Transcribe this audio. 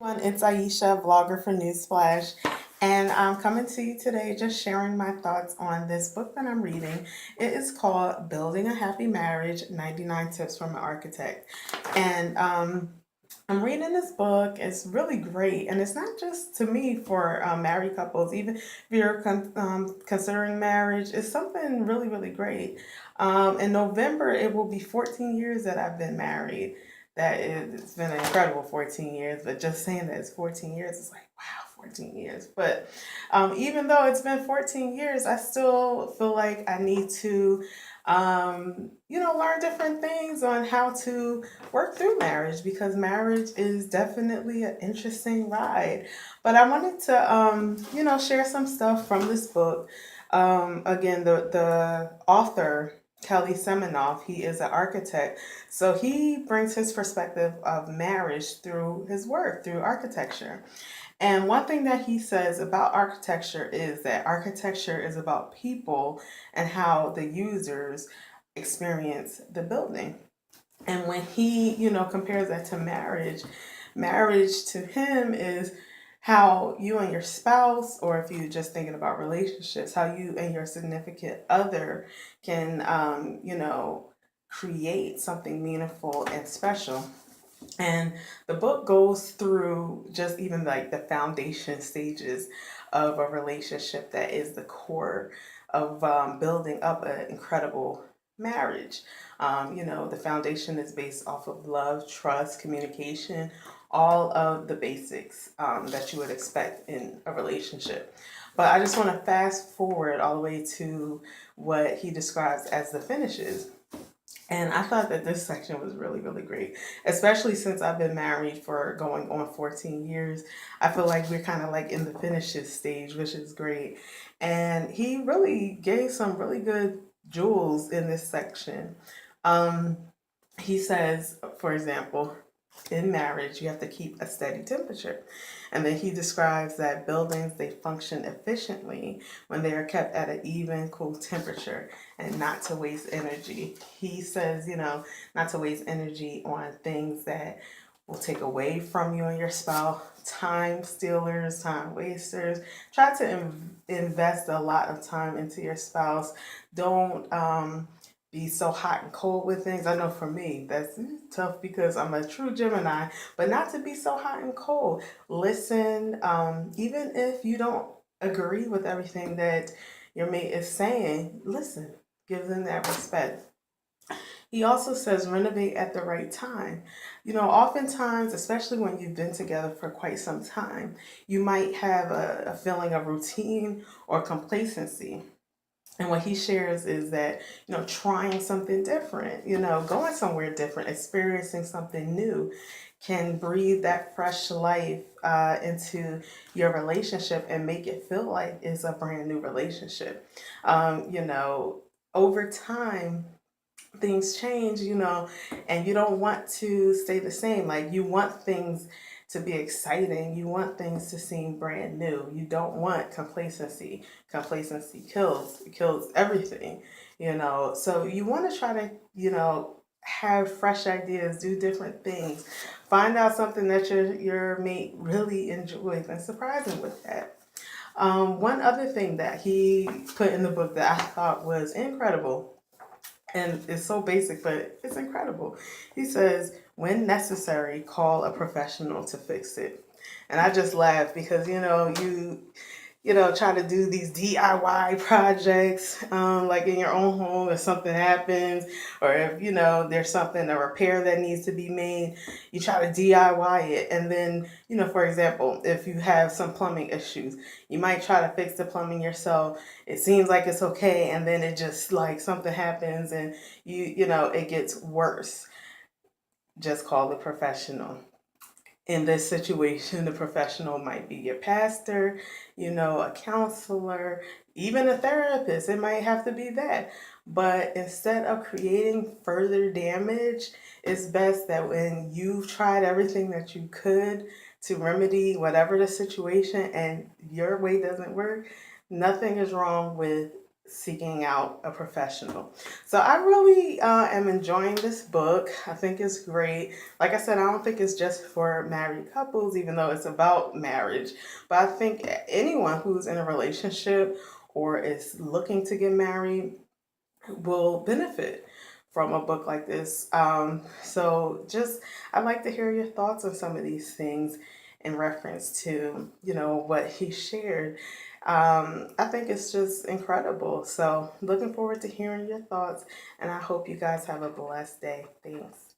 It's Aisha, vlogger for Newsflash, and I'm coming to you today just sharing my thoughts on this book that I'm reading. It is called Building a Happy Marriage 99 Tips from an Architect. And I'm reading this book. It's really great, and it's not just to me for married couples. Even if you're considering marriage, it's something really, really great. In November, it will be 14 years that I've been married. It's been an incredible 14 years, but just saying that it's 14 years, it's like, wow, 14 years. But even though it's been 14 years, I still feel like I need to, learn different things on how to work through marriage because marriage is definitely an interesting ride. But I wanted to, share some stuff from this book. Again, the author, Kelly Seminoff, he is an architect. So he brings his perspective of marriage through his work, through architecture. And one thing that he says about architecture is that architecture is about people and how the users experience the building. And when he, compares that to marriage, marriage to him is how you and your spouse, or if you're just thinking about relationships, how you and your significant other can, create something meaningful and special. And the book goes through just even like the foundation stages of a relationship that is the core of building up an incredible marriage. The foundation is based off of love, trust, communication, all of the basics that you would expect in a relationship. But I just want to fast forward all the way to what he describes as the finishes. And I thought that this section was really, really great, especially since I've been married for going on 14 years. I feel like we're kind of like in the finishes stage, which is great. And he really gave some really good jewels in this section. Um, he says, for example, in marriage, you have to keep a steady temperature. And then he describes that buildings, they function efficiently when they are kept at an even, cool temperature and not to waste energy. He says, not to waste energy on things that will take away from you and your spouse, time stealers, time wasters. Try to invest a lot of time into your spouse. Don't be so hot and cold with things. I know for me, that's tough because I'm a true Gemini, but not to be so hot and cold. Listen, even if you don't agree with everything that your mate is saying, listen, give them that respect. He also says renovate at the right time. Oftentimes, especially when you've been together for quite some time, you might have a feeling of routine or complacency. And what he shares is that, trying something different, going somewhere different, experiencing something new can breathe that fresh life into your relationship and make it feel like it's a brand new relationship. Over time, things change, and you don't want to stay the same. Like you want things to be exciting. You want things to seem brand new. You don't want complacency. Complacency kills everything, So you want to try to, have fresh ideas, do different things, find out something that your mate really enjoys, and surprise him with that. One other thing that he put in the book that I thought was incredible, and it's so basic, but it's incredible. He says, when necessary, call a professional to fix it. And I just laugh because, try to do these DIY projects, like in your own home if something happens, or if, there's something, a repair that needs to be made, you try to DIY it. And then, for example, if you have some plumbing issues, you might try to fix the plumbing yourself. It seems like it's okay. And then it just like something happens and it gets worse. Just call the professional. In this situation, the professional might be your pastor, a counselor, even a therapist. It might have to be that. But instead of creating further damage, it's best that when you've tried everything that you could to remedy whatever the situation and your way doesn't work, nothing is wrong with seeking out a professional. So I really am enjoying this book. I think it's great. Like I said, I don't think it's just for married couples, even though it's about marriage. But I think anyone who's in a relationship or is looking to get married will benefit from a book like this. So just I'd like to hear your thoughts on some of these things in reference to, what he shared. I think it's just incredible. So looking forward to hearing your thoughts, and I hope you guys have a blessed day. Thanks.